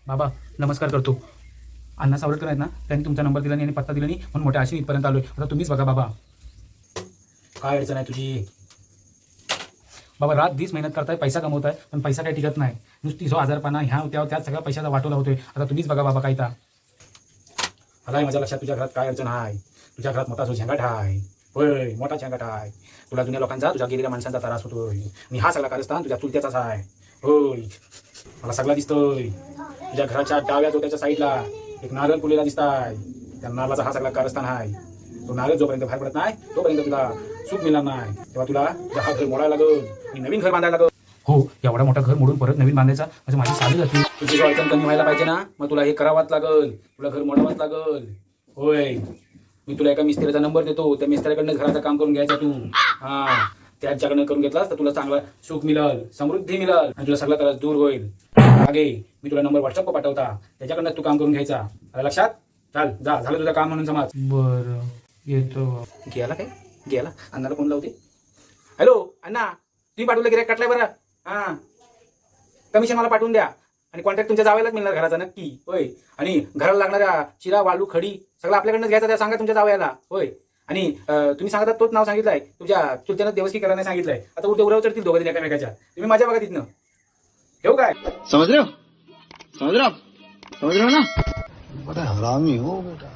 बाबा नमस्कार करतो. अण्णा सावरकर आहेत ना, त्यांनी तुमचा नंबर दिला नाही आणि पत्ता दिला नाही म्हणून मोठ्या आशेने इथपर्यंत आलोय. आता तुम्हीच बघा बाबा, काय अडचण आहे तुझी. बाबा रात दिवस मेहनत करताय, पैसा कमवताय, पण पैसा काही टिकत नाही. नुसती जो आजारपणा ह्या त्यात सगळ्या पैशाचा वाटोला होतोय. आता तुम्हीच बघा बाबा काय ता. आलाय माझ्या लक्षात तुझ्या घरात काय अडचण आहे. तुझ्या घरात मोठा जो झंगाट आहे, होय मोठा झंगाट आहे. तुला जुन्या लोकांचा, तुझ्या गेलेल्या माणसांचा त्रास होतोय आणि हा सगळा कारस्थान तुझ्या चुलत्याचाच आहे. होय मला सगळा दिसतोय. तुझ्या घराच्या डाव्या तोट्याच्या साईडला एक नारळ फुलेला दिसताय. त्या नारळाचा हा सगळा कारस्थान आहे. तो नारळ जोपर्यंत बाहेर पडत नाही तोपर्यंत तुला सुख मिळणार नाही. तेव्हा तुला हा घर मोडायला लागल आणि नवीन घर बांधायला लागल. हो, एवढा मोठा घर मोडून परत नवीन बांधायचा म्हणजे माझी साधी जाते. तुझी अडचण कमी व्हायला पाहिजे ना, मग तुला हे करावाच लागल. तुला घर मोडावाच लागल. होय मी तुला एका मिस्त्रीचा नंबर देतो. त्या मिस्त्रीकडनं घराचं काम करून घ्यायचं तू. हा त्याच्याकडनं करून घेतलास तर तुला चांगला सुख मिळेल, समृद्धी मिळेल आणि तुला सगळा त्रास दूर होईल. मागे मी तुला नंबर व्हॉट्सअप पाठवता, त्याच्याकडनं तू काम करून घ्यायचा. आलं लक्षात? चाल जा, झालं तुझं काम म्हणून समज. बरं येतो. गेला काय? गेला. अण्णाला फोन लावते. हॅलो अण्णा, तुम्ही पाठवलं गिऱ्हाईक काटलाय बरं. हां कमिशन मला पाठवून द्या आणि कॉन्ट्रॅक्ट तुमच्या जावयालाच मिळणार घराचा नक्की. होय आणि घराला लागणाऱ्या चिरा वाळू खडी सगळं आपल्याकडनं घ्यायचं. त्या सांगा तुमच्या जावयाला. होय आणि तुम्ही सांगता तोच नाव सांगितलंय. तुमच्या चुलत्यानं देवस्की करायला सांगितलंय. आता उलटे उरावर चढतील दोघं एकामेकाच्या. तुम्ही माझ्या बघा तिथनं. ठेवू काय? समझ रहे हो ना? बड़ा हरामी हो बेटा.